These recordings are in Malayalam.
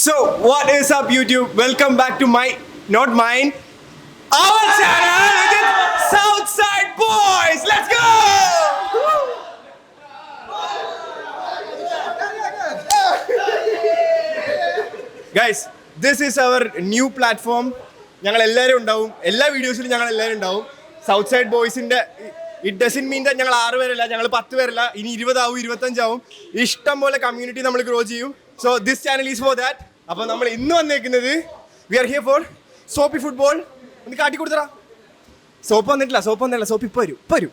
So, what is up, YouTube? Welcome back to not mine, our channel, which is Southside Boys. Let's go! Guys, this is our new platform. ഞങ്ങൾ എല്ലാവരും ഉണ്ടാവും, എല്ലാ വീഡിയോസിലും ഞങ്ങൾ എല്ലാവരും ഉണ്ടാവും. സൗത്ത് സൈഡ് ബോയ്സിന്റെ ഇറ്റ് ഡസൻ മീൻ ദാറ്റ് ഞങ്ങൾ 6 പേരല്ല, ഞങ്ങൾ 10 പേരല്ല, ഇനി 20 ആവും, 25 ആവും. ഇഷ്ടം പോലെ കമ്മ്യൂണിറ്റി നമ്മൾ ഗ്രോ ചെയ്യും. So this channel is for that. അപ്പോൾ നമ്മൾ ഇന്ന് വന്നേക്കുന്നത് വി ആർ ഹിയർ ഫോർ സോപ്പി ഫുട്ബോൾ. ഒന്ന് കാട്ടി കൊടുത്തടാ. സോപ്പ് വന്നിട്ടില്ല, സോപ്പ് ഇപ്പൊ വരും.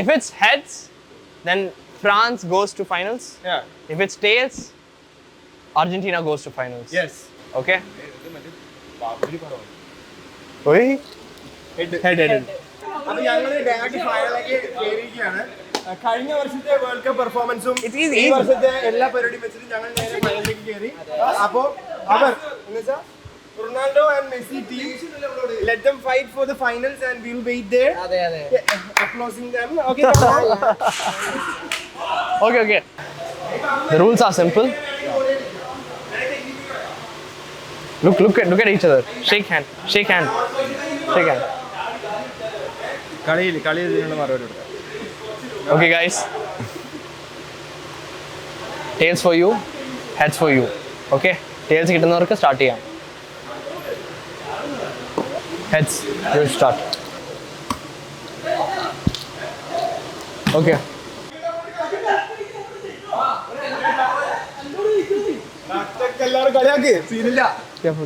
If it's heads, then France goes to finals. Yeah. If it's tails, Argentina goes to finals. Yes. Okay? Oi. Head. അപ്പോൾ ഞങ്ങൾ ഡയറക്റ്റ് ഫൈനലിലേക്ക് കയറിയിരിക്കുകയാണ്. കഴിഞ്ഞ വർഷത്തെ വേൾഡ് കപ്പ് പെർഫോമൻസും ഈ വർഷത്തെ എല്ലാ പരിപാടിയും വെച്ചിട്ട് ഞങ്ങൾ നേരെ ഫൈനലിലേക്ക് കയറി. അപ്പോൾ അവർ Ronaldo and Messi team, let them fight for the finals and we'll wait there. Applauding them. Okay. Okay. The rules are simple. Look at each other. Shake hand. കളിയിൽ ഇതിനുള്ള മറുപടി കൊടുക്കാം. Okay, guys. Tails for you, heads for you. Okay? Tails കിട്ടുന്നവർക്ക് സ്റ്റാർട്ട് ചെയ്യാം. Heads, you start. Okay. എല്ലാവരും കളിയാക്കി സീനില്ല. Careful.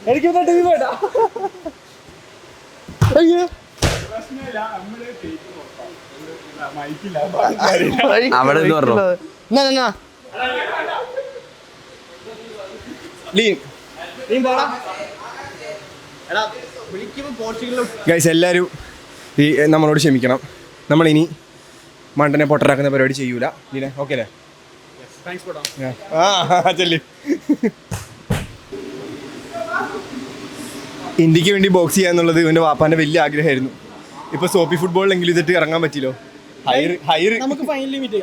എനിക്ക് ടീം വേണ്ട. അവിടെ ഗൈസ്, എല്ലാവരും ഈ നമ്മളോട് ക്ഷമിക്കണം. നമ്മളിനി മണ്ടനെ പൊട്ടറാക്കുന്ന പരിപാടി ചെയ്യൂല. ലീനെ ഓക്കെ അല്ലേ? ചെല്ലി. ഇന്ത്യക്ക് വേണ്ടി ബോക്സ് ചെയ്യുക എന്നുള്ളത് ഇവൻ്റെ വാപ്പാൻ്റെ വലിയ ആഗ്രഹമായിരുന്നു. ഇപ്പോൾ സോപ്പി ഫുട്ബോളിലെങ്കിലും ഇതിട്ട് ഇറങ്ങാൻ പറ്റില്ലോ. ഹൈർ നമുക്ക് ഫൈനലി മീറ്റ്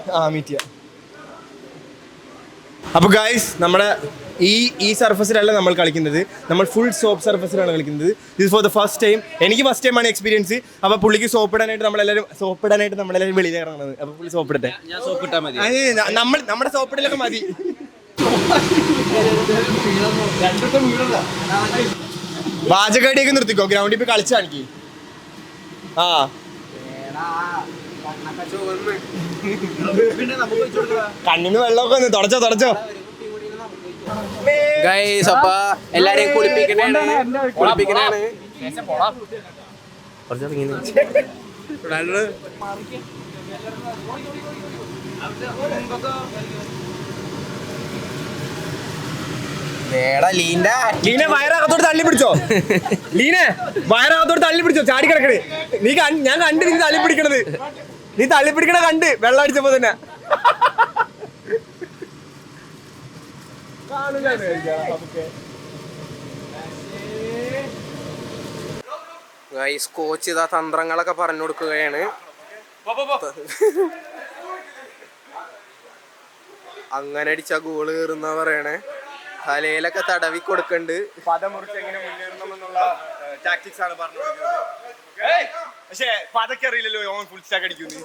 ചെയ്യാം. അപ്പോൾ ഗൈസ്, നമ്മുടെ ഈ സർഫസിലല്ല നമ്മൾ കളിക്കുന്നത്, നമ്മൾ ഫുൾ സോപ്പ് സർഫസിലാണ് കളിക്കുന്നത്. This for the first time. എനിക്ക് ഫസ്റ്റ് ടൈമാണ് എക്സ്പീരിയൻസ്. അപ്പോൾ പുള്ളിക്ക് സോപ്പിടാനായിട്ട് നമ്മളെല്ലാവരും വെളിയിൽ ഇറങ്ങുന്നത്. അപ്പോൾ പുള്ളി സോപ്പിടട്ടെ. ഞാൻ സോപ്പിട്ടാൽ മതി. നമ്മുടെ സോപ്പിടലൊക്കെ മതി. വാചകടിയൊക്കെ നിർത്തിക്കോ, ഗ്രൗണ്ടിൽ പോയി കളിച്ച് കാണിക്ക്. കണ്ണിന് വെള്ളമൊക്കെ ഒന്ന് തുടച്ചോ. ഗൈസ്, അപ്പൊ എല്ലാരെയും കുളിപ്പിക്കണാണ്. ലീനെ വയറകത്തോട് തള്ളി പിടിച്ചോ. ചാടി കിടക്കണേ. ഞാൻ കണ്ട് നീ തള്ളി പിടിക്കണത്. നീ തള്ളി പിടിക്കണ കണ്ട് വെള്ളം അടിച്ചപ്പോ തന്നെ. ഗൈസ്, കോച്ച് ഇതാ തന്ത്രങ്ങളൊക്കെ പറഞ്ഞു കൊടുക്കുകയാണ്. അങ്ങനെ അടിച്ച ഗോള് കയറുന്ന പറയണേ. തലയിലൊക്കെ തടവി കൊടുക്കണ്ട്. പദം മുറിച്ച് എങ്ങനെ മുന്നേറണം എന്നുള്ള ടാക്ടിക്സ് ആണ് പറഞ്ഞു കൊടുക്കുന്നത്. പക്ഷേ പതൊക്കെ അറിയില്ലല്ലോ ഓൻ ഫുൾ സ്റ്റാക്ക് അടിക്കുന്നു.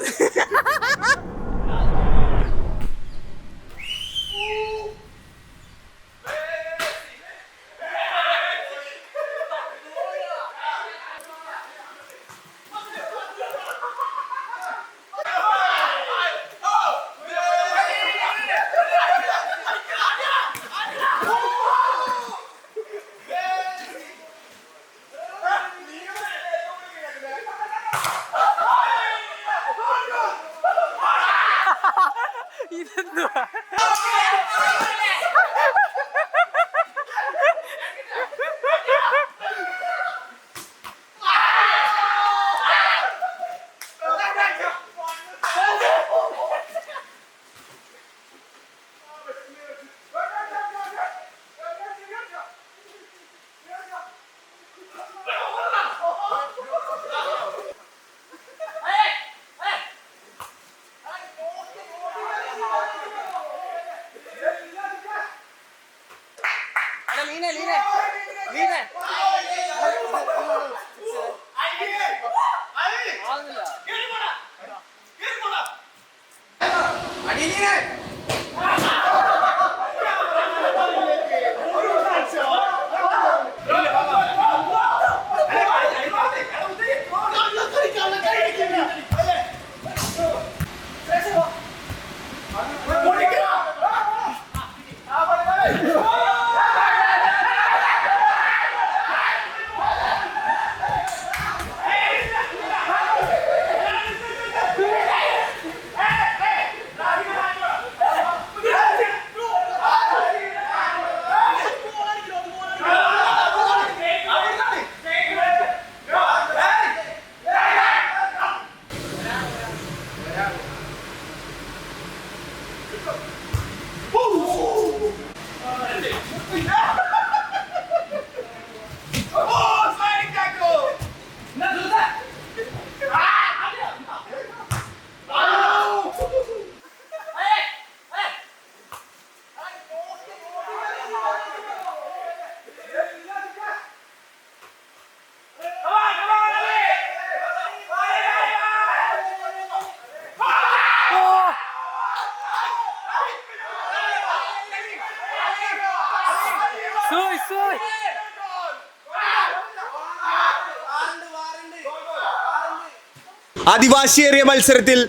ആദിവാസിയേറിയ മത്സരത്തിൽ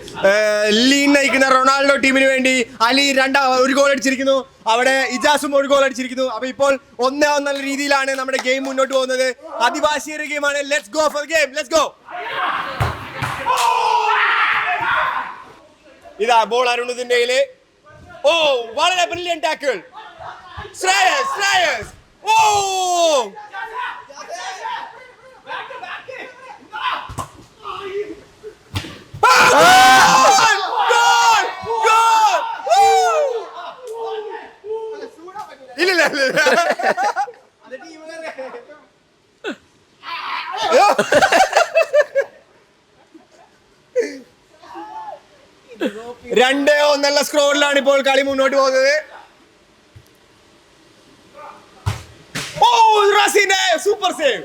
ലീൻ നയിക്കുന്ന റൊണാൾഡോ ടീമിന് വേണ്ടി അലി ഒരു ഗോൾ അടിച്ചിരിക്കുന്നു. അവിടെ ഇജാസും ഒരു ഗോൾ അടിച്ചിരിക്കുന്നു. അപ്പൊ ഇപ്പോൾ 1-1 രീതിയിലാണ് നമ്മുടെ ഗെയിം മുന്നോട്ട് പോകുന്നത്. ആദിവാസിയേറിയ ഗെയിമാണ്. Let's go for game. Let's go. ഇതാ ബോൾ അരുണതിന്റെ കയ്യില്. ഓ, വളരെ ബ്രില്യന്റ് ടാക്കിൾ. ശ്രേയസ്. ഓ, ഇല്ല രണ്ട് ഒന്നുള്ള സ്കോറിലാണ് ഇപ്പോൾ കളി മുന്നോട്ട് പോകുന്നത്. ഓ, റസീനെ സൂപ്പർ സേവ്.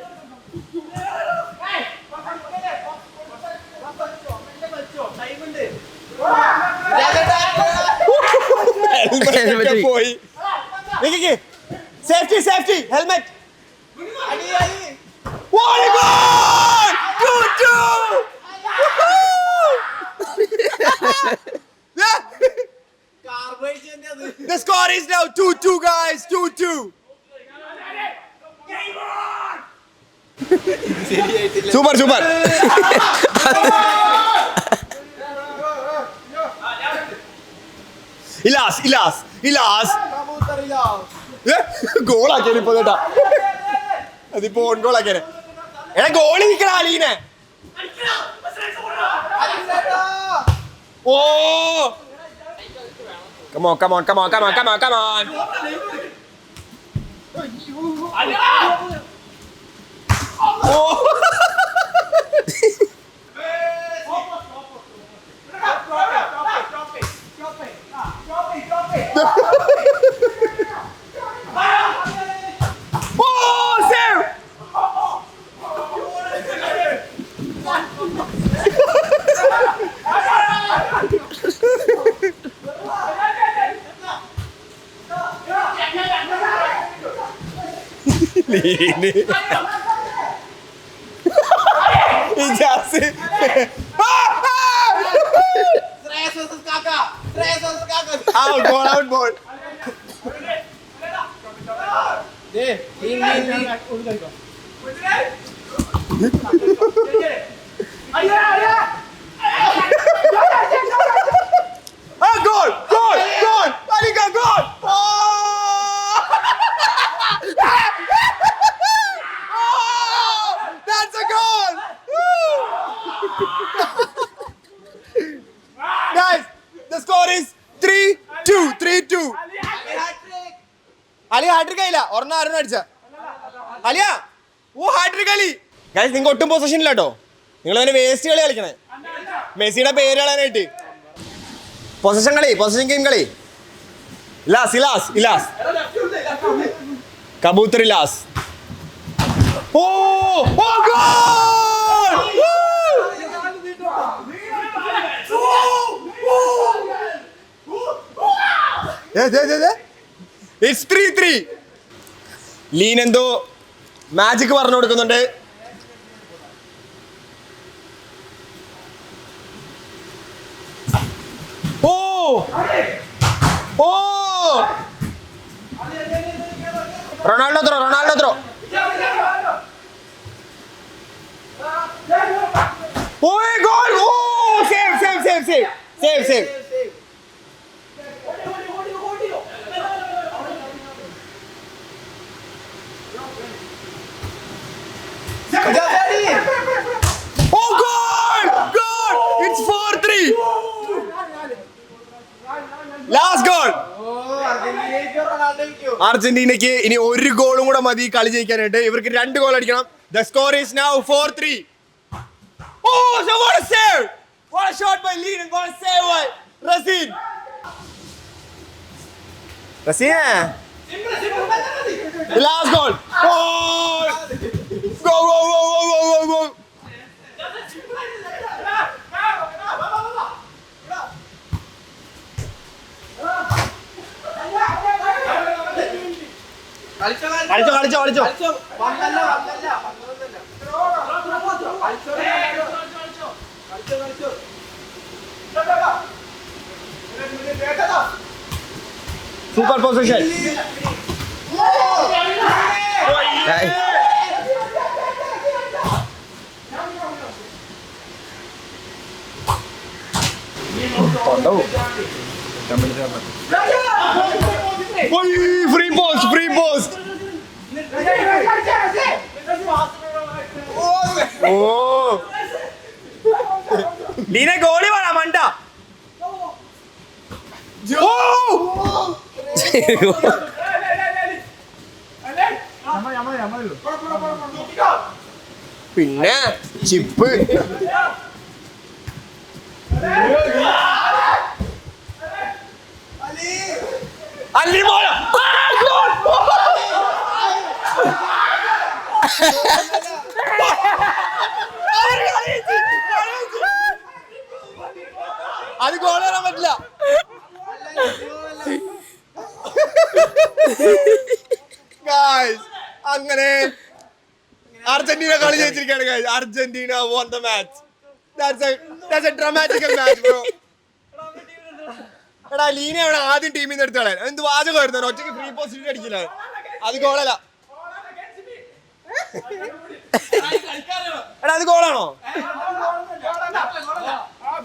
പോയി. Safety helmet. The score is now 2-2 guys. 2-2. Super. ഇലാസ് ഗോളാക്കിയ ഇപ്പൊ കേട്ടാ. അതിപ്പോ ഓൺ ഗോളാക്കിയ. എടാ ഗോളി നിക്കണ അലീനെ. ഓ, come on. Oh. Out ball. Goal! Alika, goal! That's a goal! Guys, the score is 3-2. Ali hat-trick ആയില്ല. ഒരെണ്ണം ആരും അടിച്ച. അലിയ ഹാട്രിക് കളി. ഗൈസ് നിങ്ങൾ ഒട്ടും പൊസിഷൻ ഇല്ല കേട്ടോ. നിങ്ങൾ അതിന് വേസ്റ്റ് കളി കളിക്കണേ. മെസ്സിയുടെ പേര് കളയാനായിട്ട്. പൊസിഷൻ ഗെയിം കളി. ഇലാസ് കബൂത്തർ ലാസ്. Oh oh goal! It's 3-3. ലീൻ എന്തോ മാജിക് പറഞ്ഞു കൊടുക്കുന്നുണ്ട്. Oh oh Ronaldo throw. Oh goal! Oh save. Oh, goal! It's 4-3. Last goal. അർജന്റീനയ്ക്ക് ഇനി ഒരു ഗോളും കൂടെ മതി കളി ജയിക്കാനായിട്ട്. ഇവർക്ക് 2 ഗോൾ അടിക്കണം. The score is now 4-3. Oh, so what a save! What a shot by Lean and what a save by Racine. The last goal. Oh! Go. കളിച്ചോ. Super position. Free post. ലീനെ ഗോളി വേണം മണ്ട. പിന്നെ ചിപ്പ് അല്ലി മോള അത് ഗോൾ വരാൻ പറ്റില്ല. അങ്ങനെ അർജന്റീന കളി ജയിച്ചിരിക്കുകയാണ് guys. Argentina won the match. That's a dramatical match bro. എടാ ലീന എവിടെ ആദ്യം ടീമിൽ നിന്ന് എടുത്തോളാൻ എന്ത് വാചകമായിരുന്നു ഒറ്റയ്ക്ക് ഫ്രീ പോസ്റ്റ് അടിക്കില്ല. അത് ഗോളല്ല. എടാ അത് ഗോളാണോ?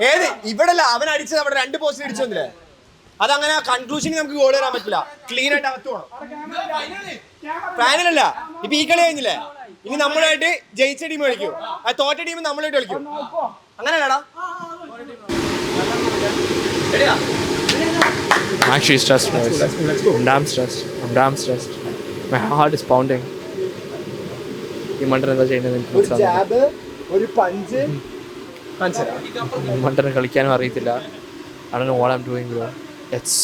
ഏത് ഇവിടെ അല്ല അവൻ അടിച്ചത് അവിടെ 2 പോസ്റ്റ് അടിച്ചു വന്നില്ലേ. അതങ്ങനെ കൺക്ലൂഷനിൽ നമുക്ക് ഗോൾ വരാൻ പറ്റില്ല. ക്ലീൻ ആയിട്ട് അകത്ത് പോകണം. ഫൈനലല്ല ഇപ്പൊ ഈ കളി കഴിഞ്ഞില്ലേ. ഇനി നമ്മളായിട്ട് ജയിച്ച ടീം കളിക്കും. ആ തോറ്റ ടീം നമ്മളായിട്ട് കളിക്കും. അങ്ങനെയല്ലടാ. I'm actually stressed, guys. I'm damn stressed. My heart is pounding. ഈ മണ്ടൻ എന്താ ചെയ്യുന്നത് എനിക്ക് മനസ്സിലാവുന്നില്ല. ഒരു പഞ്ച് ഈ മണ്ടനെ കളിക്കാനും അറിയത്തില്ല. I don't know what I'm doing, bro. It's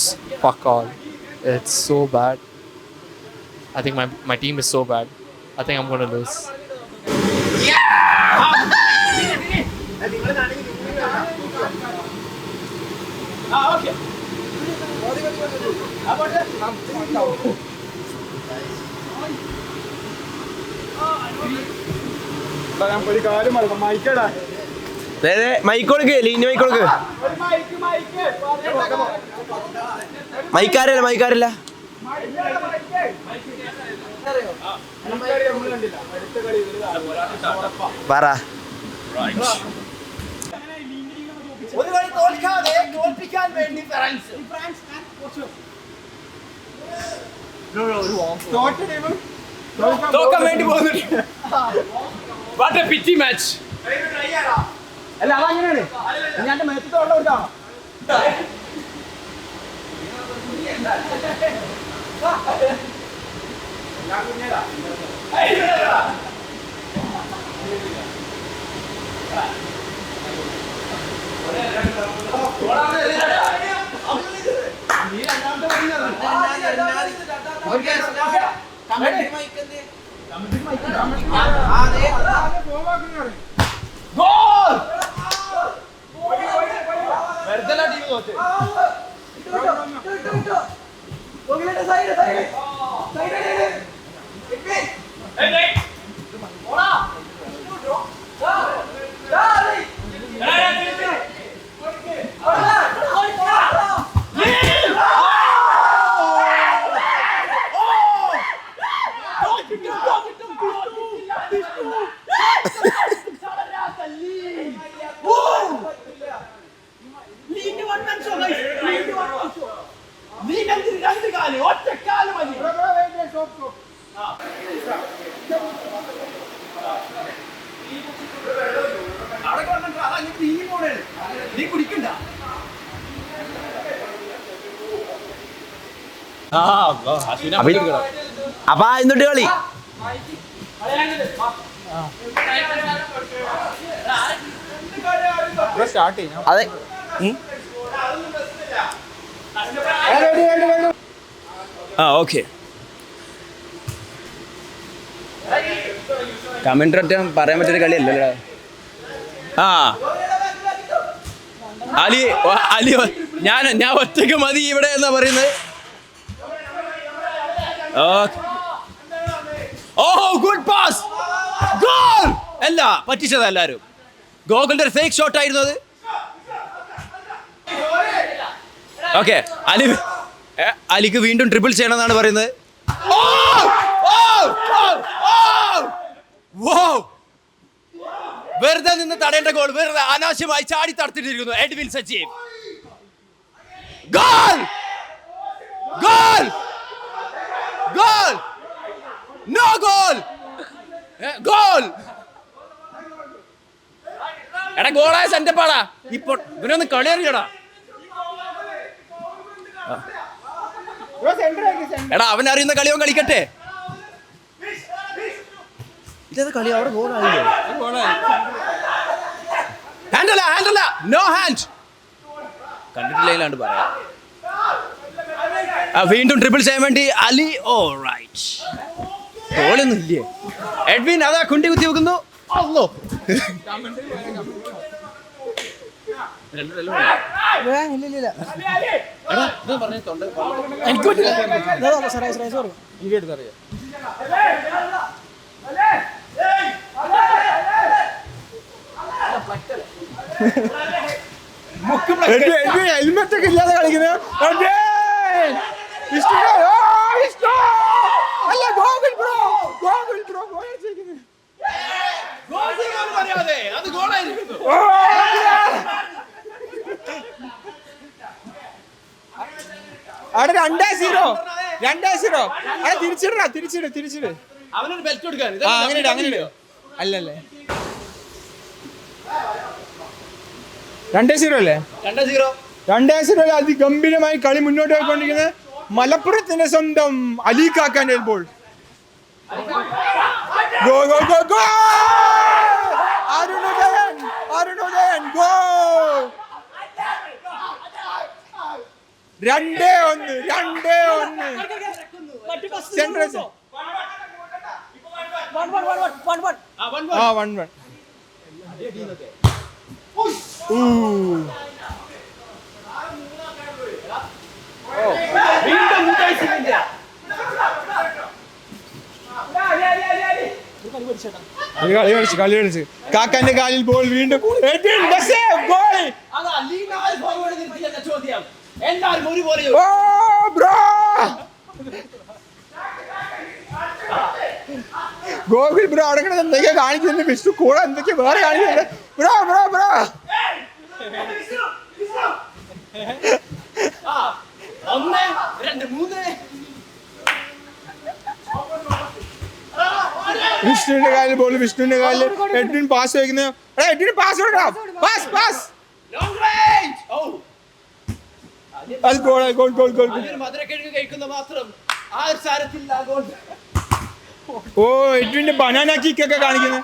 fuck all. It's so bad. I think my team is so bad. I think I'm going to lose. Okay. മൈക്കോടുക്ക് lien മൈക്കോടുക്ക് മൈക്കാരല്ല പറ. ഒരു കളി തോൽക്കാതെ തോൽപ്പിക്കാൻ വേണ്ടി ഫ്രാൻസ് തോൽക്കാൻ വേണ്ടി പോകുന്നുണ്ട്. What a pity match. അല്ല അതങ്ങനെയാണ്. ഞാൻ മെച്ചത്തെ വെള്ളം കൊടുക്കാം. അപ്പൊ എന്നിട്ട് കളി അതെ ഓക്കെ കമന്റർ ഒറ്റ പറയാൻ പറ്റൊരു കളിയല്ലല്ലോ ആ അലി അലി ഞാൻ ഒറ്റയ്ക്ക് മതി ഇവിടെ എന്നാ പറയുന്നത് ഓഹോ ഗുഡ് പാസ് ഗോൾ അല്ല പറ്റിച്ചത് എല്ലാരും ഗോകുലിന്റെ ഒരു ഫേക്ക് ഷോട്ട് ആയിരുന്നു അത് ഓക്കെ അലിക്ക് വീണ്ടും ട്രിപ്പിൾ ചെയ്യണമെന്നാണ് പറയുന്നത് വെറുതെ നിന്ന് തടയേണ്ട ഗോൾ വെറുതെ അനാവശ്യമായി ചാടി തടുത്തിട്ടിരിക്കുന്നു Edwin Sajeev goal goal goal no goal goal എടാ ഗോളായ സെന്റപ്പാടാ ഇപ്പൊ ഇവനൊന്ന് കളി അറിയടാ എടാ അവൻ അറിയുന്ന കളിയോ കളിക്കട്ടെ ഇതത് കളി അവിടെ ഗോളായില്ലേ ഹാൻഡല്ല ഹാൻഡല്ല നോ ഹാൻഡ് കണ്ടിട്ടില്ലാണ്ട് പറയാം വീണ്ടും ട്രിപ്പിൾ ചെയ്യാൻ വേണ്ടി അലി ഓ റൈറ്റ് ഗോളൊന്നും ഇല്ലേ എഡ്വിൻ അതാ കുണ്ടി കുത്തി വെക്കുന്നു അല്ലോ ഹെൽമെറ്റ് ഒക്കെ ഇല്ലാതെ കളിക്കുന്നത് അവിടെ 2-0 അവിടെ തിരിച്ചിട് അവനൊരു ബെൽറ്റ് കൊടുക്കാൻ അങ്ങനെ അല്ലല്ലേ 2-0 അല്ലേ 2-0 അതിഗംഭീരമായി കളി മുന്നോട്ട് പോയിക്കൊണ്ടിരിക്കുന്നത് മലപ്പുറത്തിന്റെ സ്വന്തം അലി കാക്കാന്റെ ബോൾ അരുണോദയൻ ഗോൾ 2-1 കളി കളിച്ച് കാക്കാന്റെ കാലിൽ ബോൾ വീണ്ടും ഗോകുൽ ബ്രോ അവിടെ എന്തൊക്കെയാ കാണിക്കുന്നത് വിഷ്ണു കൂടെ എന്തൊക്കെയാ വേറെ കാണിക്കുന്നുണ്ട് ബ്രോ വിഷ്ണുവിന്റെ കാലിൽ എഡ്വിൻ പാസ് വയ്ക്കുന്നത് എഡ്വിൻ പാസ് കൊടുക്കണം പാസ് അത് ഗോൾ ഓ എഡ്വിന്റെ ബനാന കിക്ക് ഒക്കെ കാണിക്കുന്നത്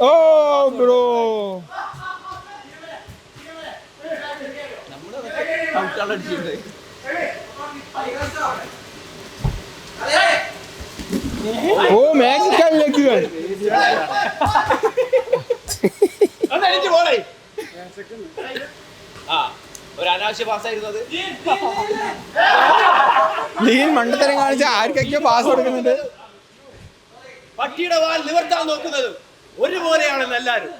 ഓ ബ്രോ ഓ മാജിക്കൽ ലെഗുകൾ. ലീൻ മണ്ടത്തരം കാണിച്ച ആർക്കൊക്കെയോ പാസ് കൊടുക്കുന്നുണ്ട്. പട്ടിയുടെ വാൽ നിവർത്താൻ നോക്കുന്നത് ഒരുപോലെയാണെന്ന് എല്ലാരും.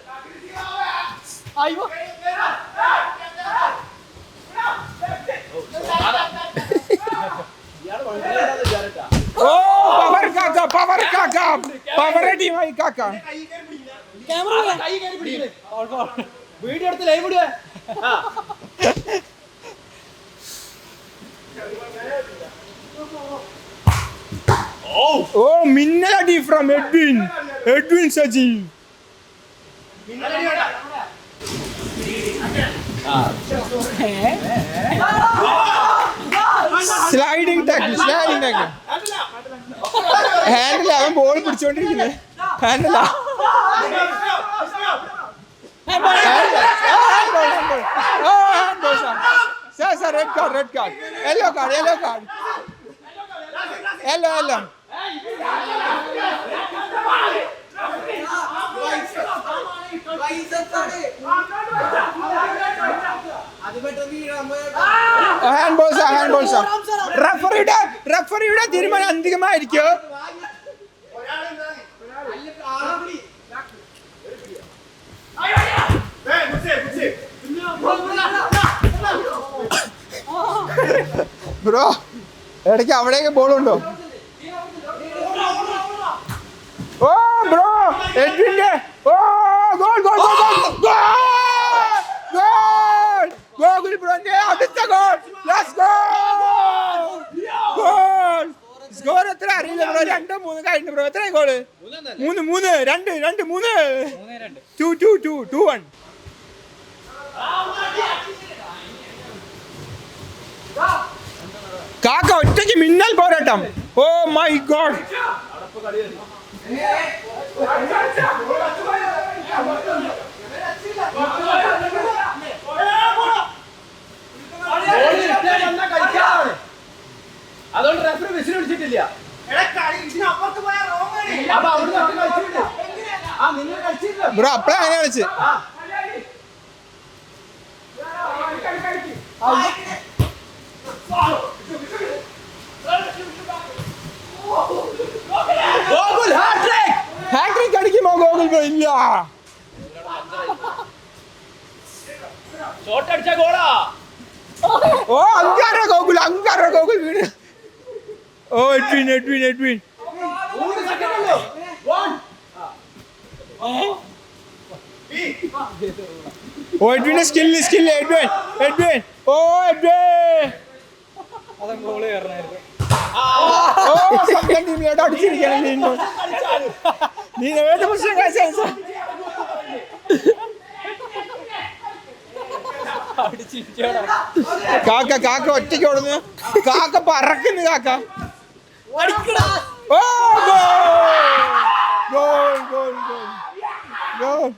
ഓ പവർ കാക്ക, പവർ കാക്ക, പവർ ടീമായി കാക്ക. വീഡിയോ എടുത്ത് ലൈവ് ഇടുക. ഓ മിന്നലടി from Edwin Sajeev. Sliding tackle. Handle അവൻ ബോൾ പിടിച്ചോണ്ടിരിക്കുന്നത്. ഹാൻഡിലാ. Red card. Yellow card. Yellow. Hand ബോൾസാ. റഫറിയുടെ തീരുമാനം അന്തിമമായിരിക്കും. ബ്രോ ഇടയ്ക്ക് അവിടേക്ക് ബോളുണ്ടോ? ഓ ബ്രോ എഡ്വിന്റെ ഗോൾ ഗോകുൽ ബ്രോന്റെ അടുത്ത ഗോൾ. Let's goal. സ്കോർ എത്ര അറിയില്ല ബ്രോ. 2-3 കഴിഞ്ഞു ബ്രോ. എത്ര ഗോള്? 2-1. കാക്ക ഒറ്റയ്ക്ക് മിന്നൽ പോരാട്ടം. Oh my God. അതുകൊണ്ട് റെഫറി വിസിൽ വിളിച്ചിട്ടില്ല. ബ്രോ അപ്പഴേ അങ്ങനെ കളിച്ച്. ഹാട്രിക് അടിക്കുമോ ഗോകുൽ ബ്രോ? ഇല്ല. ഷോട്ടടിച്ച ഗോളാ. ഓ അങ്കാര ഗോകുൽ വീട്. Oh Edwin. ഓ എഡ്വിന്റെ സ്കിൽ എഡ്വിൻ. ഓ സ്വന്തം ടീമിലോട്ട് അടിച്ചിരിക്കണം. നീ ഏത് പ്രശ്നം കാഴ്ച കാക്ക ഒറ്റയ്ക്ക് ഓടുന്നു. കാക്ക പറക്കുന്നു. കാക്ക ഓ ഗോൾ.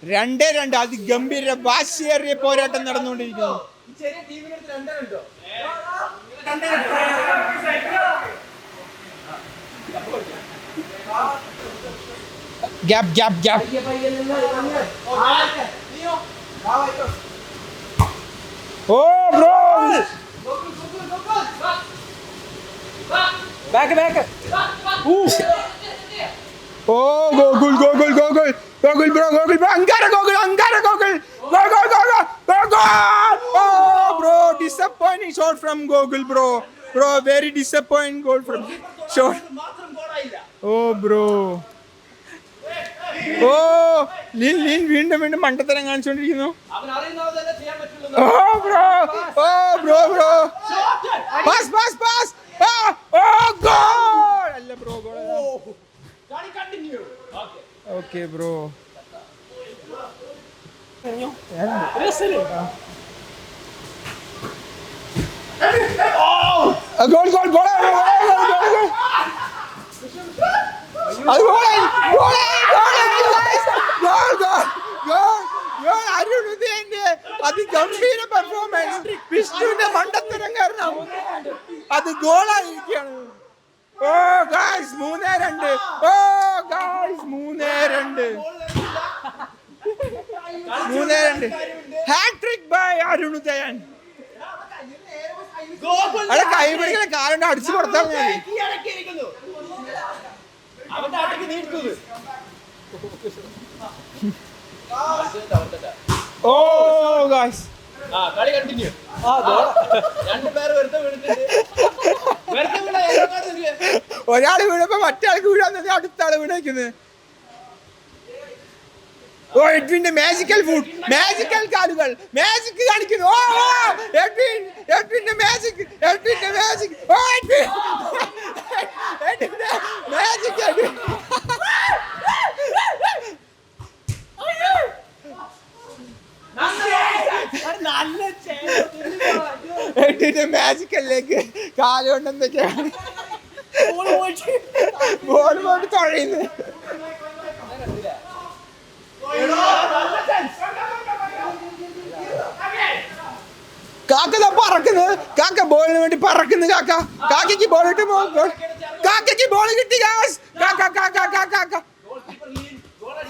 2-2. അതിഗംഭീര വാശിയേറിയ പോരാട്ടം നടന്നുകൊണ്ടിരിക്കുന്നു. ഗ്യാപ്പ്. ഓ ബ്രോ ബാക്ക്. ഓ ഗോകുൽ ബ്രോ. അങ്കാര ഗോകുൽ. ഓ bro disappointing shot from Gogul bro. Very disappointing goal from shot. ഓ ബ്രോ. ഓ ലീൻ വീണ്ടും മണ്ടത്തരം കാണിച്ചുകൊണ്ടിരിക്കുന്നു. ഓ ബ്രോ. പാസ്. ഓ ഗോൾ. അല്ല bro goal. Okay bro. Goal. അത് ഗോളായി. അരുൺ ഉദയന്റെ അതിഗംഭീര പെർഫോമൻസ്. വിഷ്ണുവിന്റെ മണ്ടത്തരം കാരണം അത് ഗോളായിരിക്കുകയാണ്. Oh guys 3-2. Oh guys 3-2. Hat trick by Arunudayan. അവിടെ കൈ പിടിക്കുന്ന കാലുണ്ട് അടിച്ചു കൊടുത്താൽ ഞാൻ. ഓ ഗായ്സ് കളി കണ്ടിന്യൂ. ഒരാൾ വീണപ്പോ മറ്റേ ആൾക്ക് വീഴാൻ അടുത്ത ആള് വീണേക്കുന്നത്. ഓ എഡ്വിന്റെ മാജിക്കൽ ഫുഡ്, മാജിക്കൽ കാലുകൾ, മാജിക് കാണിക്കുന്നു. ഓ എഡ്വിന്റെ മാജിക്, എഡ്വിന്റെ മാജിക്. ഓ എഡ്വിന്റെ മാജിക്. എഡ്വിന്റെ മാജിക്കലിലേക്ക് കാലുകൊണ്ട് എന്തൊക്കെയാണ് ബോൾ കൊണ്ട് തുഴയുന്നത്. കാക്ക പറക്കുന്നത്, കാക്ക ബോളിന് വേണ്ടി പറക്കുന്നു. കാക്കയ്ക്ക് ബോൾ ഇട്ട് കാക്കയ്ക്ക് ബോൾ കിട്ടി.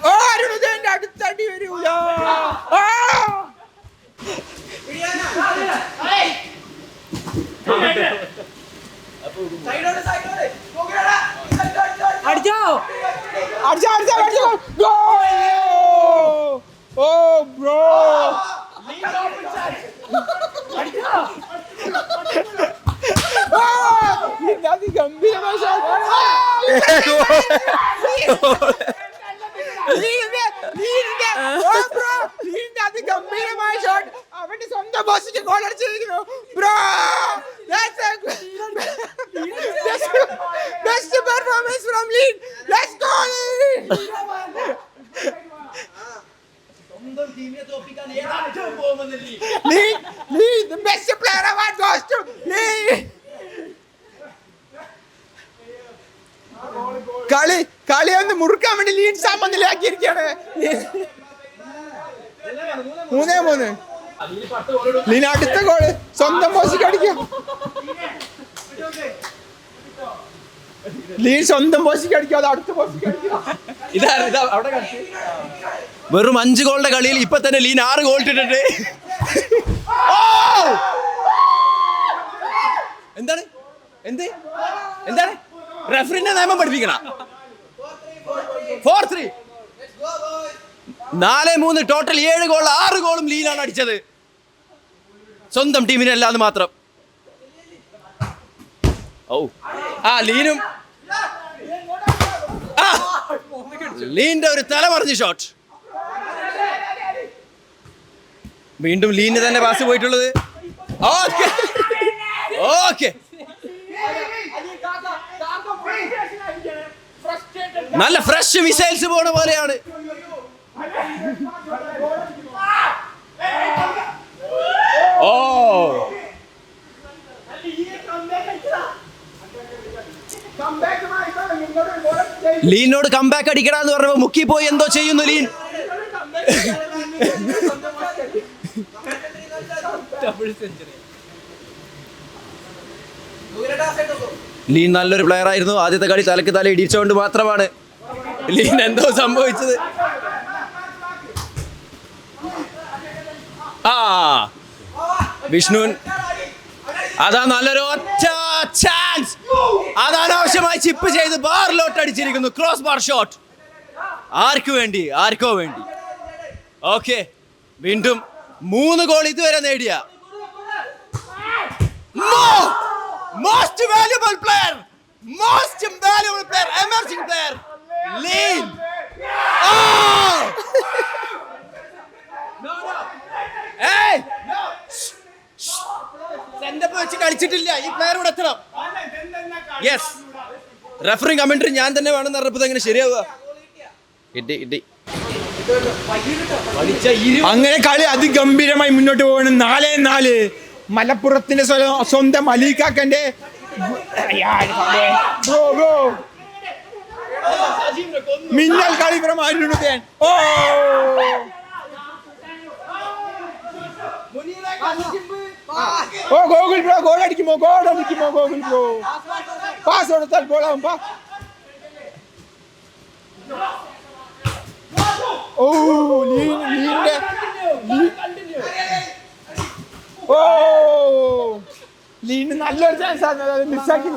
ഓ അരുണുദയന്റെ അടുത്തടി വരൂല. ഓ ബ്രോ ഗംഭീരമായ അതിഗംഭീരമായ ഷോട്ട്. അവന്റെ സ്വന്തം ബോസിക്ക് ഗോൾ അടിച്ചിരിക്കുന്നു. Bro best performance from Leen. Let's go Leen. The best player award goes to Lean. കളി ഒന്ന് മുറുക്കാൻ വേണ്ടി ലീൻ സമനിലയാക്കിയിരിക്കുകയാണ്. 3-3. ലീൻ അടുത്ത ഗോള് സ്വന്തം പോസിക്ക് അടിക്കുക. ലീൻ സ്വന്തം പോസിക്ക് അടിക്കുക. അത് അടുത്ത പോസിക്ക് അടിക്കുക. ഇതാ അവിടെ വെറും 5 ഗോളിന്റെ കളിയിൽ ഇപ്പൊ തന്നെ ലീൻ 6 ഗോൾ ഇട്ടിട്ടുണ്ട്. എന്താണ് എന്താണ് റെഫറിന്റെ നിയമം പഠിപ്പിക്കണ. 4-3. 4-3 ടോട്ടൽ 7 ഗോൾ. 6 ഗോളും ലീനാണ് അടിച്ചത്. സ്വന്തം ടീമിനല്ലാന്ന് മാത്രം. ലീനും ലീന്റെ ഒരു തലമറിഞ്ഞ ഷോട്ട്. വീണ്ടും ലീന് തന്നെ പാസ് പോയിട്ടുള്ളത്. ഓക്കെ നല്ല ഫ്രഷ് മിസൈൽസ് പോണ പോലെയാണ്. ലീനോട് കംബാക്ക് അടിക്കണമെന്ന് പറഞ്ഞപ്പോ മുക്കി പോയി എന്തോ ചെയ്യുന്നു ലീൻ. ലീൻ നല്ലൊരു പ്ലെയർ ആയിരുന്നു. ആദ്യത്തെ കളി തലക്ക് തല ഇടിച്ചുകൊണ്ട് മാത്രമാണ് ലീൻ എന്തോ സംഭവിച്ചത്. വിഷ്ണുൻ അതാ നല്ലൊരു ഒറ്റ ചാൻസ്. അതാനാവശ്യമായി ചിപ്പ് ചെയ്ത് ബാറിലോട്ട് അടിച്ചിരിക്കുന്നു. Cross bar shot. ആർക്കോ വേണ്ടി. ഓക്കെ വീണ്ടും 3 ഗോൾ ഇതുവരെ നേടിയ most valuable player, emerging player, Lean. സെന്റപ്പ് വെച്ച് കളിച്ചിട്ടില്ല ഈ പ്ലെയർ ഇവിടെ എത്തണം. യെസ് റെഫറി കമന്ററി ഞാൻ തന്നെ വേണമെന്ന് പറഞ്ഞപ്പോൾ എങ്ങനെ ശരിയാവുക. കിട്ടി. അങ്ങനെ കളി അതിഗംഭീരമായി മുന്നോട്ട് പോകണം. 4-4. മലപ്പുറത്തിന്റെ സ്വന്തം അലീക്കാക്കന്റെ മിന്നൽ കളി ഫ്രം അരുണുദയൻ. ഓ ഗോകുൽ ബ്രോ ഗോൾ അടിക്കുമോ ഗോകുൽ ബ്രോ പാസ് കൊടുത്താൽ ഗോളാവും പാ ഓ ലീന്റെ ഓ ലീന് നല്ലൊരു ചാൻസ് ആണ് അത് മിസ്സാക്കി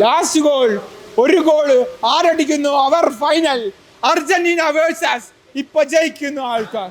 ലാസ്റ്റ് ഗോൾ ഒരു ഗോള് ആരടിക്കുന്നു അവർ ഫൈനൽ അർജന്റീന വേഴ്സസ് ഇപ്പൊ ജയിക്കുന്നു ആൾക്കാർ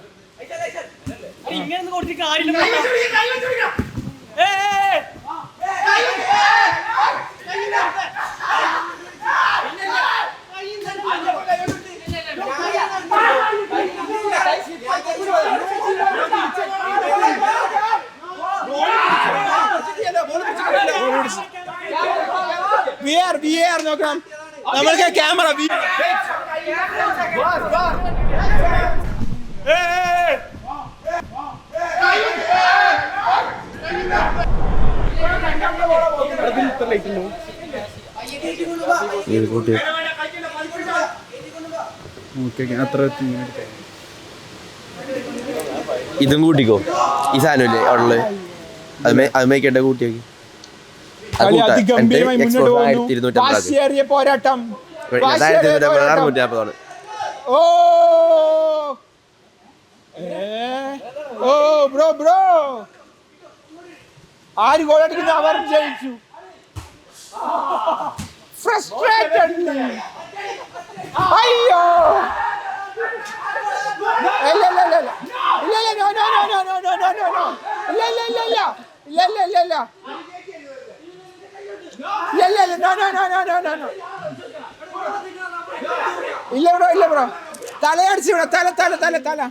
VR നോക്കാം നമ്മൾക്ക് ക്യാമറ ഇതും കൂട്ടിക്കോ ഈ സാധനമില്ലേ ഉള്ളത് അത് മേക്കേണ്ട കൂട്ടിയൊക്കെ അതിഗംഭീരമായി മുന്നോട്ട് പോകുന്നു വാശിയേറിയ പോരാട്ടം ഓ ഓ ബ്രോ ആര് ഗോൾ അടിക്കുന്നു അവർ ജയിച്ചു ഫ്രസ്ട്രേറ്റഡ് അയ്യോ ഇല്ല ബ്രോ തലയടിച്ചു വിട തല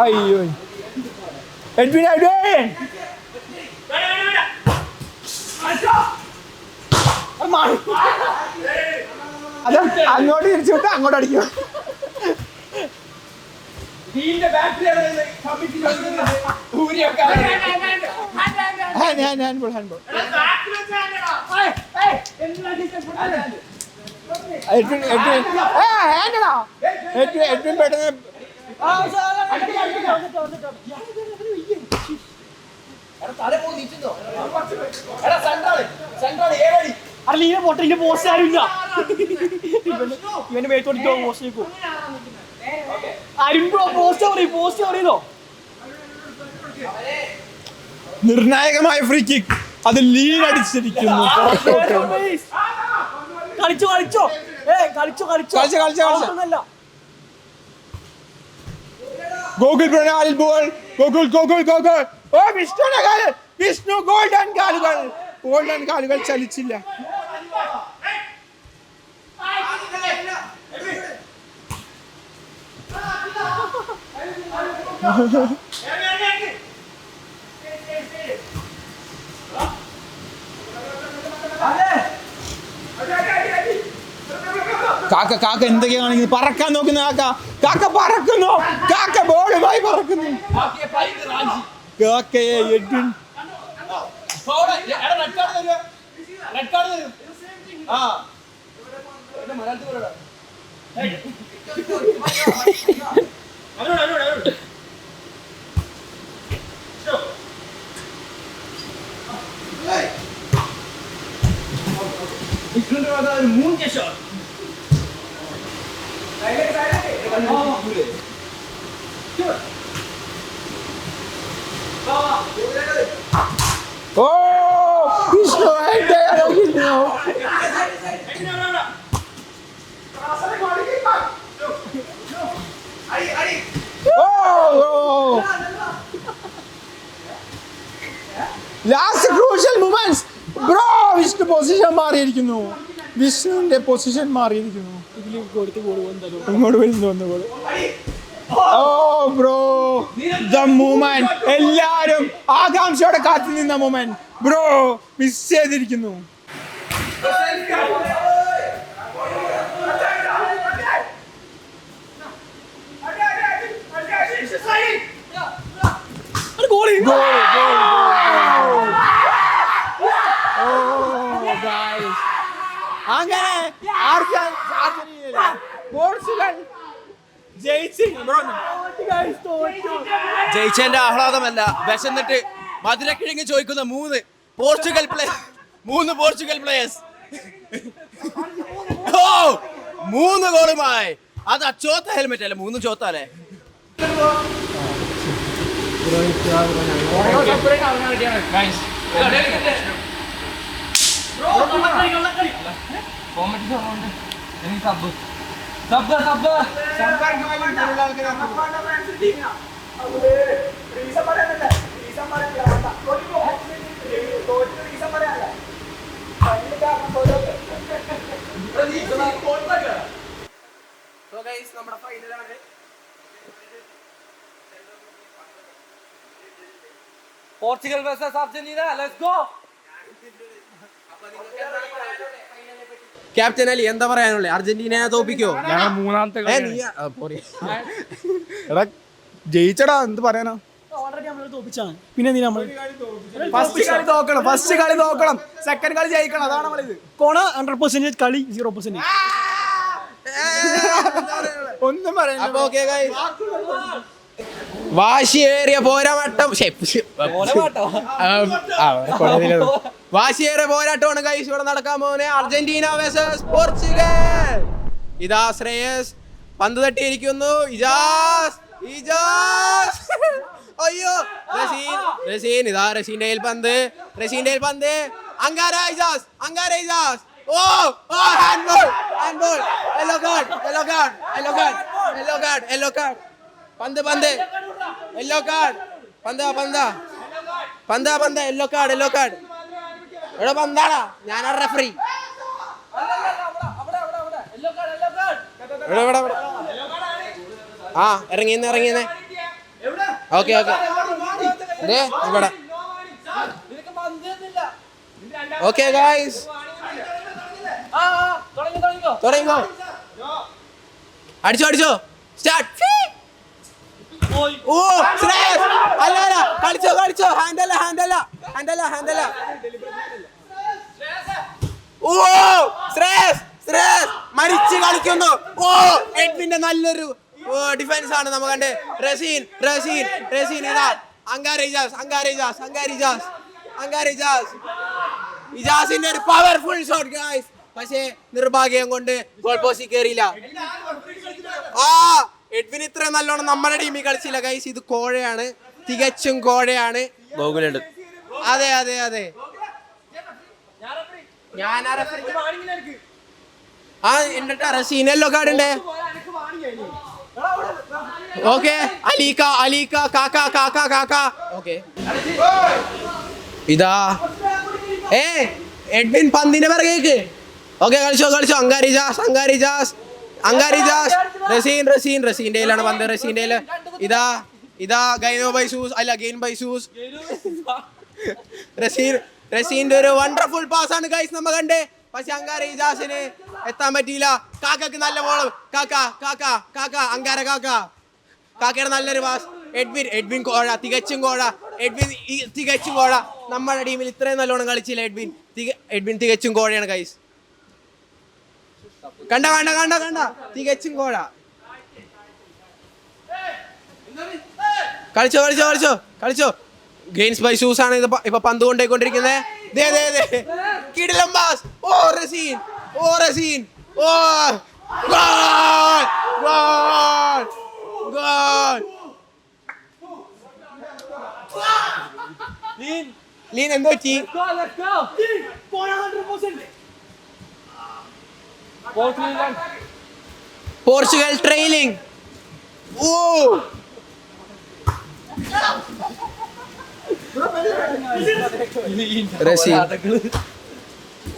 അയ്യോ എഡ്വിൻ അത് അങ്ങോട്ട് തിരിച്ചു വിട്ട് അങ്ങോട്ട് അടിക്കും എഡ്വിൻ പെട്ടെന്ന് പൊട്ടിന്റെ പോസ്റ്റ് ആരുമില്ല ഇവന് വേത്തോടിക്കോ പോസ്റ്റ് അരുൺ പോസ്റ്റ് പറയുന്നോ നിർണായകമായ ഫ്രീ കിക്ക് അത് ലീൻ അടിച്ചിരിക്കുന്നു കളിച്ചോ ഗോകുൽ പ്രണാലിൽ ബോൾ ഗോകുൽ ഓ വിഷ്ണു ഗോൾഡൻ കാലുകൾ ചലിച്ചില്ല കാക്ക എന്തൊക്കെയാ കാണിക്കുന്നത് പറക്കാൻ നോക്കുന്ന കാക്ക പറക്കുന്നു കാക്ക ബോളുമായി പറക്കുന്നു കാക്കയെ എഡ്വിൻ ഓ Vishnu last crucial moments bro Vishnu position മാറിയിരിക്കുന്നു വിഷ്ണുവിന്റെ പൊസിഷൻ മാറിയിരിക്കുന്നു ഇങ്ങോട്ട് വരുന്നു ഗോൾ ഓ ബ്രോ ദ മൂമെന്റ് എല്ലാരും ആകാംക്ഷയോടെ കാത്തു നിന്ന മൊമെന്റ് ബ്രോ മിസ് ചെയ്തിരിക്കുന്നു Oh guys പോർച്ചുഗൽ ജയിച്ച് ബ്രോ. ജയിച്ചതിന്റെ ആഹ്ലാദമല്ല, വിശന്നിട്ട് മധുരക്കിഴങ്ങ് ചോദിക്കുന്ന മൂന്ന് പോർച്ചുഗൽ പ്ലേയേഴ്സ് ഓ 3 ഗോളുമായി. അത് ചോത്ത ഹെൽമെറ്റ് അല്ലേ, 3 ചോത്ത അല്ലേ. നമ്മുടെ ഫൈനലാണ്. Portugal versus Argentina, let's go. Captain Ali എന്താ പറയാനുള്ളത്? അർജന്റീനയെ തോപ്പിക്കോ? മൂന്നാമത്തെ എടാ ജയിച്ചടാ, എന്ത് പറയാനാ. ഓൾറെഡി നമ്മൾ തോപ്പിച്ചാണ്, പിന്നെ നമ്മൾ ഫസ്റ്റ് കളി തോക്കണം, സെക്കൻഡ് കളി ജയിക്കണം. അതാണ് നമ്മളിത്. കോണ 100% കളി 0%. ഒന്നും പറയാൻ അപ്പൊ ഓക്കെ ഗൈസ്, വാശിയേറിയ പോരാട്ടമാണ് ഗൈസ് ഇവിടെ നടക്കാൻ പോകുന്നത്. Argentina versus Portugal. ഇതാ ശ്രേയസ് പന്ത് തട്ടിയിരിക്കുന്നു. ഇജാസ് അയ്യോ, റസീൻ ഇതാ റസീന്റെ പന്ത്. അങ്കാര ഇജാസ് ഓ ഹാൻഡ്ബോൾ യെല്ലോ കാർഡ് പന്ത് യെല്ലോ കാർഡ് യെല്ലോ കാർഡ് എവിടെ പന്താടാ? ഞാനാ റെഫറി. ആ ഇറങ്ങിയെന്നേ. ഓക്കെ ഇവിടെ ഓക്കെ ഗൈസ്, തുടങ്ങിക്കോ. അടിച്ചോ സ്റ്റാർട്ട്. ഓ ശ്രേയസ് അല്ല കളിച്ചോ. ഹാൻഡല. ഓ ശ്രേയസ് മരിച്ചു കളിക്കുന്നു. ഓ എഡ്വിന്റെ നല്ലൊരു ഡിഫൻസ് ആണ് നമ്മൾ കണ്ടേ. റസീൻ ഇതാ ഇജാസിന്റെ ഒരു പവർഫുൾ ഷോട്ട് ഗൈസ്. പക്ഷേ നിർഭാഗ്യം കൊണ്ട് ഗോൾ പോസ്റ്റിൽ കയറിയില്ല. എഡ്വിൻ ഇത്ര നല്ലോണം നമ്മുടെ ടീമിൽ കളിച്ചില്ല ഗൈസ്. ഇത് കോഴയാണ്, തികച്ചും കോഴയാണ്. ഗോകുലുണ്ട്. അതെ ഞാൻ എന്നിട്ട് റസീൻ യെല്ലോ കാർഡ് ഉണ്ട്. ഓക്കെ അലീക്ക കാക്ക ഓക്കെ. ഇതാ എഡ്വിൻ പന്തിന്റെ പിറകേക്ക്. ഓക്കെ കളിച്ചോ. അങ്കാരിജാസ് റസീന്റെ പന്ത്. ഇതാ ഗെയിൻ ബൈ സൂസ്. റസീന്റെ ഒരു വണ്ടർഫുൾ പാസ് ആണ് ഗൈസ് നമ്മ കണ്ടേ. പക്ഷെ അങ്കാരിജാസിന് എത്താൻ പറ്റിയില്ല. കാക്കക്ക് നല്ല ബോൾ. കാക്കയുടെ നല്ലൊരു പാസ്. എഡ്വിൻ കോഴ, തികച്ചും കോഴ. നമ്മുടെ ടീമിൽ ഇത്രയും നല്ലോണം കളിച്ചില്ല എഡ്വിൻ തികച്ചും കോഴയാണ് ഗൈസ്. കണ്ട തികച്ചും കോഴ. കളിച്ചോ. ഗെയിൻസ് ബൈ ഷൂസ് ആണ് ഇപ്പൊ പന്ത് കൊണ്ടേക്കൊണ്ടിരിക്കുന്നത്. കിടിലം പാസ്. ഓ റസീൻ ഗോൾ. ലീൻ എന്തോ പറ്റി? Portugal trailing. ഓ റസീൻ.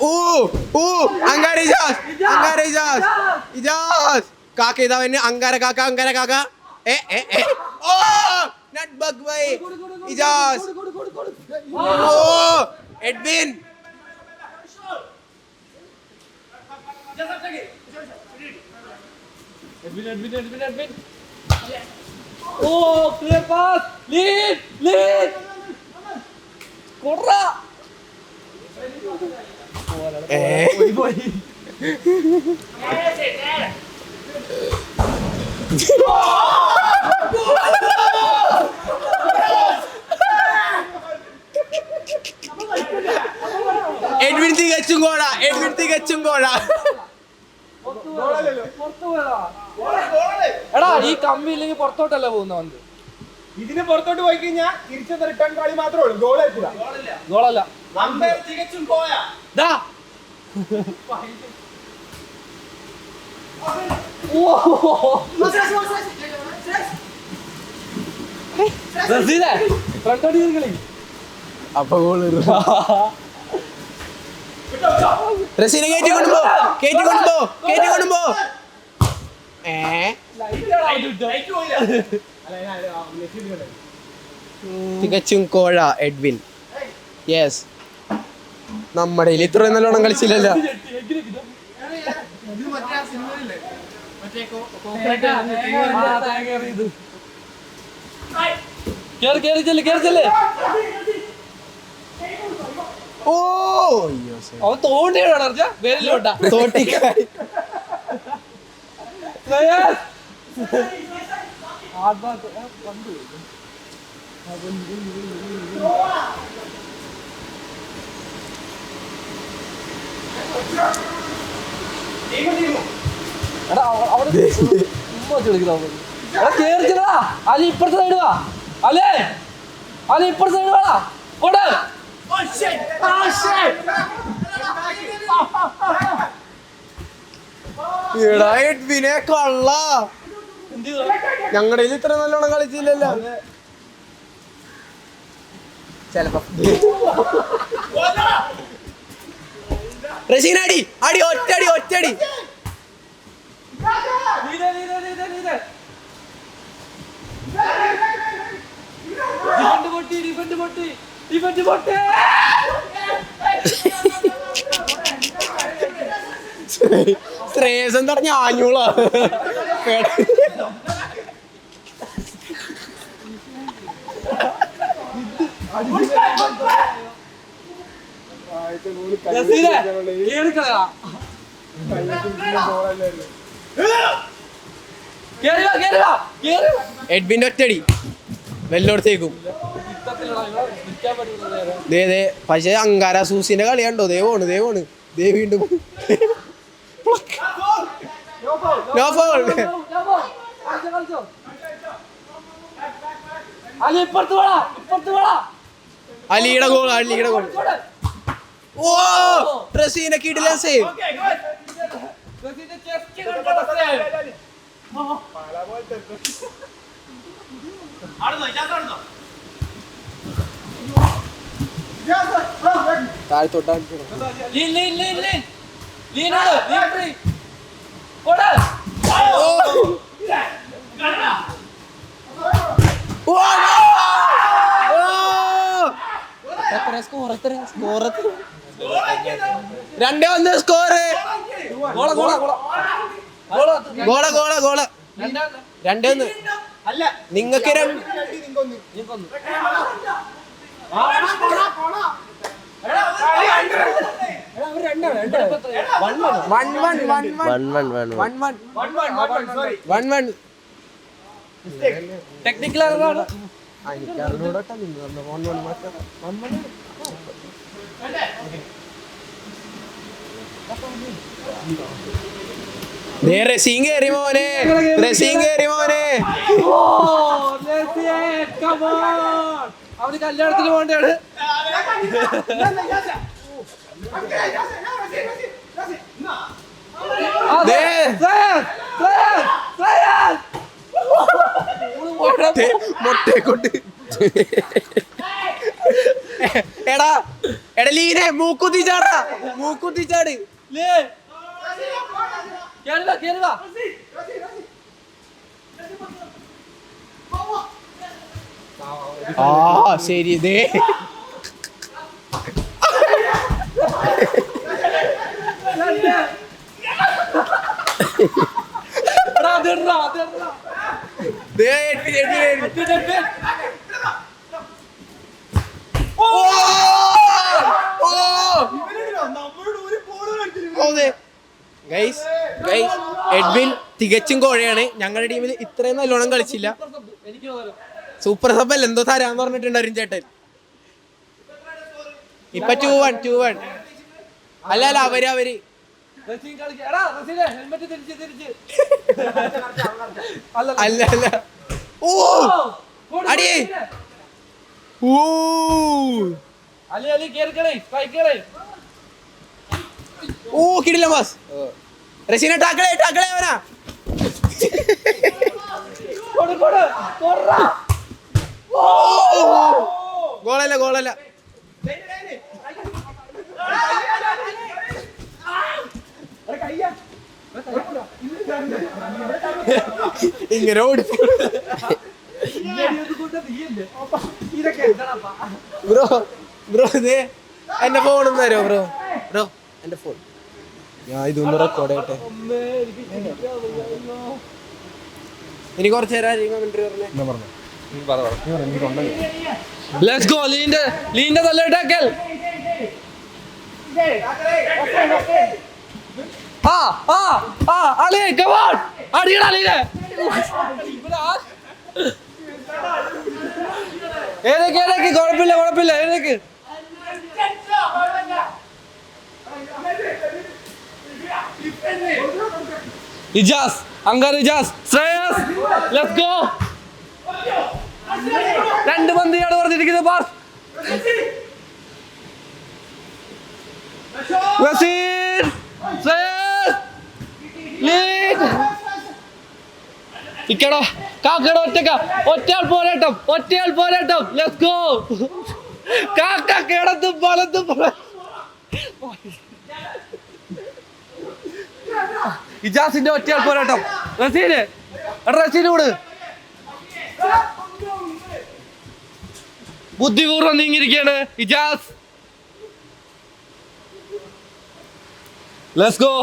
ഓ അങ്കാരിജാസ് കാക്ക ഇതാ അങ്കാര കാക്ക. ഓ നട്ട് ബഗ് ബൈ ഇജാസ്. ഓ എഡ്വിൻ. ഓ ക്ലിയർ പാസ്. ലീഡ് കൊറ. എഡ്വിൻ തികച്ചും കോഴ. എടാ ഈ കമ്പി ഇല്ലെങ്കിൽ പുറത്തോട്ടല്ല പോകുന്ന വന്ന്. ഇതിന് പുറത്തോട്ട് പോയി കഴിഞ്ഞാൽ തിരിച്ചത് റിട്ടേൺ കളി മാത്രമേ ഉള്ളൂ. ഗോൾ ആയിട്ടില്ല. ഗോളല്ല. ദാ റസീദേ ഫ്രണ്ടോട്ട് കളി. അപ്പൊ ഗോൾ റസീനെ കേറ്റിക്കൊണ്ടു പോ. തികച്ചും കോഴ എഡ്വിൻ. യെസ്, നമ്മുടെ ഇത്രയും നല്ലോണം കളിച്ചില്ലല്ലോ. കേറി ചെല്ല്. ഓ അവൻ തോണ്ടിയാണ് വേലിലോട്ടാ. തോട്ടിക്കാരി. അവിടെ കേറിച്ചടാ. അലി ഇപ്പുറത്തെ സൈഡ് വാ. അലി ഇപ്പുറത്തെ സൈഡ് വാടാ. ഓട്. എഡ്വിനെ കള്ള. ഞങ്ങളുടെ ഇത്ര നല്ലോണം കളിച്ചില്ലല്ലോ. ചെലപ്പോ റസീന അടി ഒറ്റടി. ഡിഫൻഡ് പൊട്ടി. ശ്രേയസം പറഞ്ഞ ആഞ്ഞൂളാ. എഡ്വിന്റെ ഒറ്റടി വെല്ലോടത്തേക്കും. പക്ഷെ അങ്കാര സൂസിന്റെ കളി കണ്ടോ? ദേവോണ് വീണ്ടും നോ ഫൗൾ. അലിയുടെ ഗോൾ. ഓ റസീന കിടിലൻ സേവ്. താഴത്തോട്ടാണ്. രണ്ടേ ഒന്ന് സ്കോർ. ഗോള 2-1. നിങ്ങൾക്ക് ടെക്നിക്കൽ റസീൻ കയറി മോനെ. അവന് കല്യാണത്തിന് പോകണ്ടാണ്. മൊട്ടേക്കൊണ്ട് എടാ ലീനെ മൂക്കുത്തി ചാട്. ആ ശരി. ഇതേ ഗൈസ് എഡ്വിൻ തികച്ചും കോഴയാണ്. ഞങ്ങളുടെ ടീമിൽ ഇത്രയും നല്ലോണം കളിച്ചില്ല. സൂപ്പർ സബല്ല എന്തോ തരാന്ന് പറഞ്ഞിട്ടുണ്ട് അരുൺ ചേട്ടൻ. ഇപ്പൊ 2-1 അല്ല അവര് അല്ല ഓ അടിയേ ഓ ഓ കിടില മാസ്. റസീന ടാക്കളെ അവനാ. ഗോളല്ല ഇങ്ങനെ ഓടി ബ്രോ ഇതേ എന്റെ ഫോണൊന്നും തരുമോ ബ്രോ എന്റെ ഫോൺ. ഞാൻ ഇതൊന്ന് റെക്കോർഡ് ചെയ്യട്ടെ. ഇനി കുറച്ച് നേരം Let's go, ലീന്റെ നല്ല ടാക്കൽ. Ali come on അടിയടാ അലിനെ. ഏതൊക്കെ കുഴപ്പമില്ല ഏതൊക്കെ ഇജാസ് അങ്കർ ഇജാസ് ശ്രേയസ് ലെറ്റ്സ് ഗോ. രണ്ട് പന്തിയാണ് പറഞ്ഞിരിക്കുന്നത്. പാസ് വസീർ ശ്രേയസ് ലീഡ് ഇക്കടോ കാക്കടോ ഒറ്റയാൾ പോരാട്ടം ലെറ്റ്സ് ഗോ. കാക്ക കിടത്തും പലത്തും ഇജാസിന്റെ ഒറ്റയാൾ പോരാട്ടം. റസീന് കൂട് ബുദ്ധിപൂർവ്വം നീങ്ങിയിരിക്കുകയാണ് ഇജാസ്. Let's go.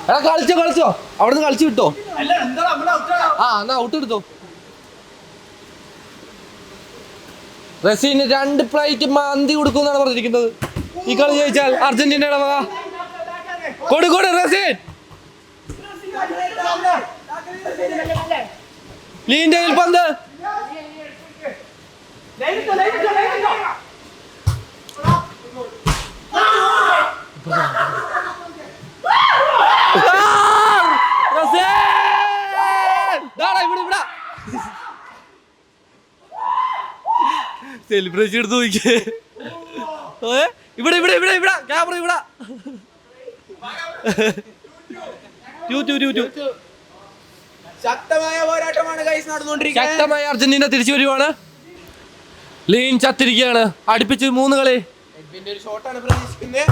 എടാ കളിച്ചോ അവിടുന്ന് കളിച്ചു കിട്ടോ. എന്നാ ഔട്ട് എടുത്തോ. റസീന് 2 പ്ലേറ്റ് മന്തി കൊടുക്കുമെന്നാണ് പറഞ്ഞിരിക്കുന്നത്. ഈ കളി ജയിച്ചാൽ അർജന്റീനയുടെ വക കൊടു റസീൻ. ലീന്റെ പന്ത് സെലിബ്രേഷൻ എടുത്ത് നോക്കിയേ. ഇവിടെ ക്യാമറ ഇവിടെ. ശക്തമായ പോരാട്ടമാണ് ഗൈസ് നടന്നുകൊണ്ടിരിക്കുന്നത്. ശക്തമായ അർജന്റീന തിരിച്ചു വരുവാണ്. ലീൻ ചത്തിരിക്കുകയാണ്. അടുപ്പിച്ച് 3 കളി. എഡ്വിന്റെ ഒരു ഷോട്ടാണ് പ്രതീക്ഷിക്കുന്നത്.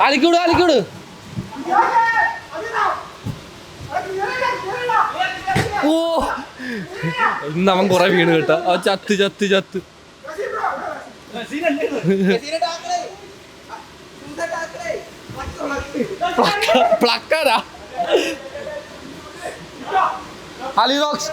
അലിക്കൂട് ഓ ഇന്ന് അവൻ കുറെ വീണ് കേട്ടാ. അവൻ ചത്ത് പ്ലക്കാരാ. അലിറോക്സ്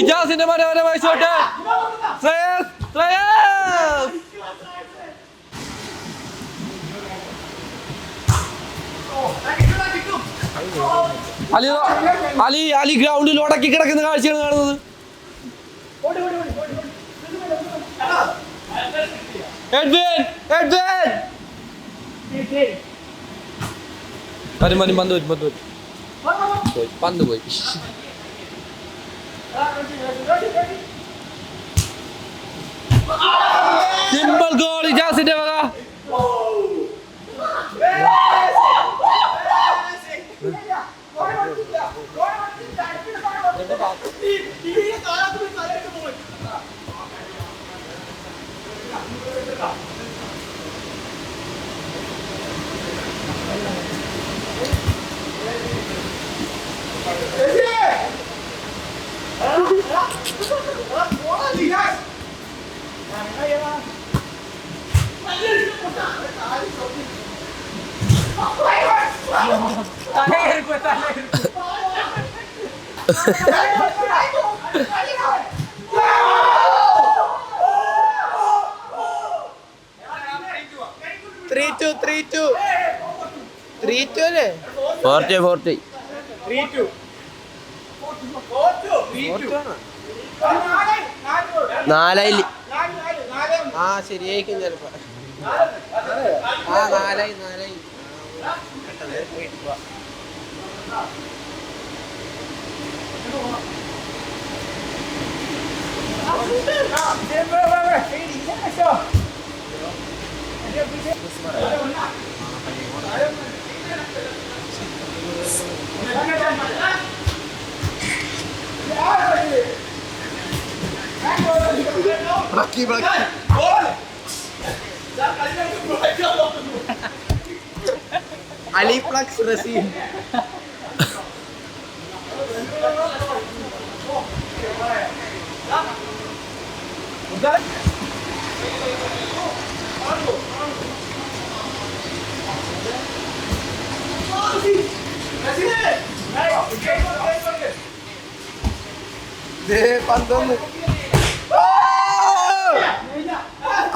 ഇജാസിന്റെ മനോഹരമായ ഷോട്ട്. ശ്രേയസ് അലി ഗ്രൗണ്ടിൽ ഉടക്കി കിടക്കുന്ന കാഴ്ചയാണ് കാണുന്നത്. എഡ്വിൻ പന്ത് പോയി. സിമ്പിൾ ഗോൾ ഇജാസിന്റെ വക. അല്ലേ? 40. 3-2. നാലായില് ആ ശരിയായിരിക്കും ചിലപ്പോ. ആ നാലായി. അലിപ്ലക്സ് റസീൻ.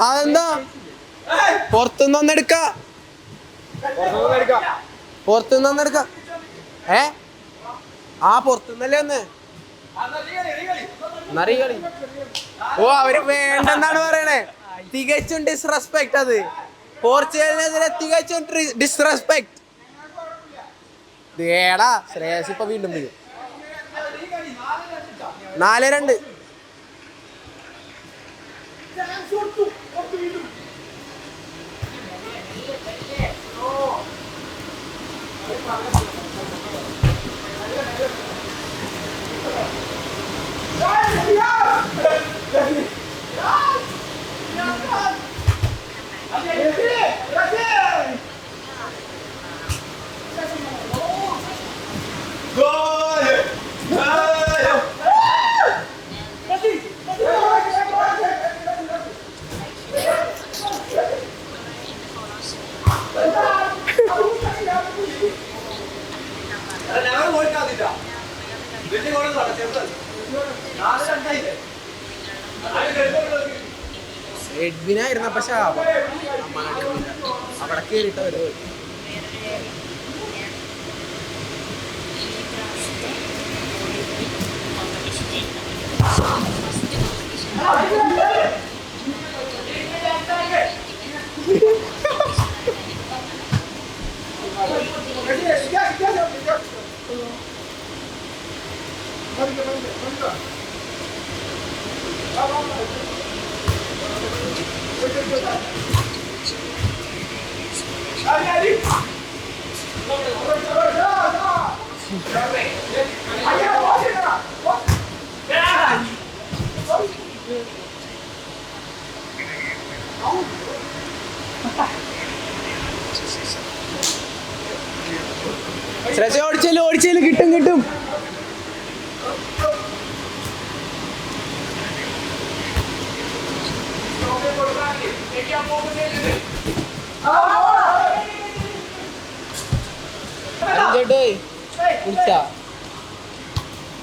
അതെന്താ പുറത്തുനിന്നെടുക്ക ആ പുറത്തുനിന്നല്ലേ ഒന്ന് നറികളി. ഓ അവര് വേണ്ടെന്നാണ് പറയണേ. തികച്ചും ഡിസ്റെസ്പെക്ട്. അത് പോർച്ചുഗലിനെതിരെ തികച്ചും ഡിസ്റെസ്പെക്ട്. േടാ ശ്രേയസ് ഇപ്പൊ വീണ്ടും വരും. 4-2. എഡ്വിനായിരുന്ന പക്ഷെ അവിടെ കേറിട്ട് വരുമോ? ഓടിച്ചേല് കിട്ടും.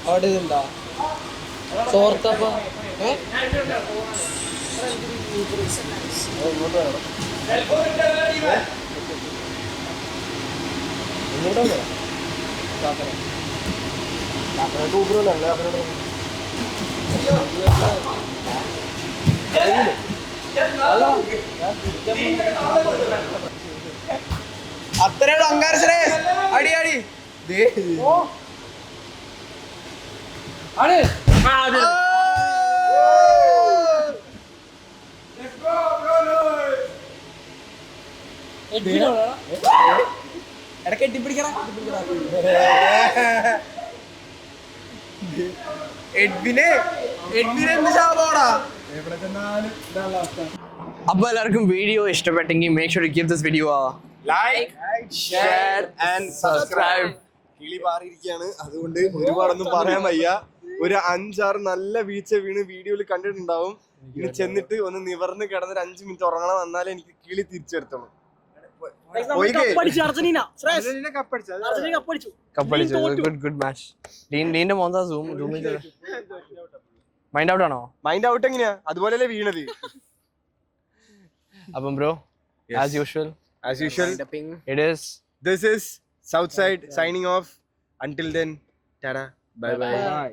അവിടെ ഇതുണ്ടോ ചോർത്തപ്പ അത്രേ ഉള്ളൂ. അങ്കാര ശ്രേയസ് അടി അപ്പൊ എല്ലാവർക്കും വീഡിയോ ഇഷ്ടപ്പെട്ടെങ്കിൽ make sure to give this video Like, share and subscribe. കിളി പാറിയിരിക്കുകയാണ്. അതുകൊണ്ട് ഒരുപാടൊന്നും പറയാൻ വയ്യ. ഒരു 5-6 നല്ല വീഴ്ച വീണ് വീഡിയോയിൽ കണ്ടിട്ടുണ്ടാവും. ഇനി ചെന്നിട്ട് ഒന്ന് നിവർന്ന് കിടന്നൊരു 5 മിനിറ്റ് ഉറങ്ങണം. എന്നാലേ എനിക്ക് കിളി തിരിച്ചെടുത്തോളൂ. കപ്പടിച്ചു. Good match. ഡീന്റെ മോന്താ സൂം മൈൻഡ് ഔട്ട് ആണോ? മൈൻഡ് ഔട്ട് എങ്ങനെയാ? അതുപോലെയല്ലേ വീണത്. അപ്പം bro as usual it is this is Southside signing off. Until then, tada, bye bye.